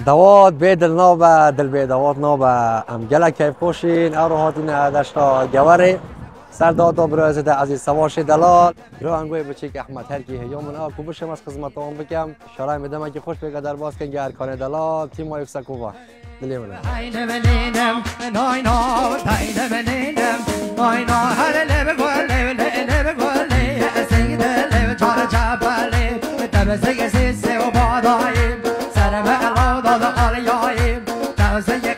دوات بیدل نابه دل بی دوات نابه ام گله کیف خوشین او رو هاتین دشتا گوره سرداد و برایزده عزیز سواش دلال رو انگوی بچه که احمد هر کی هیام من آکو بشم از خدمت آن بکم شرای میدم که خوش بگه در باز کن گهر کانه دلال تیم ما یکسا کوبا دلی منه Sara ve Allah da al yayım, tavsiye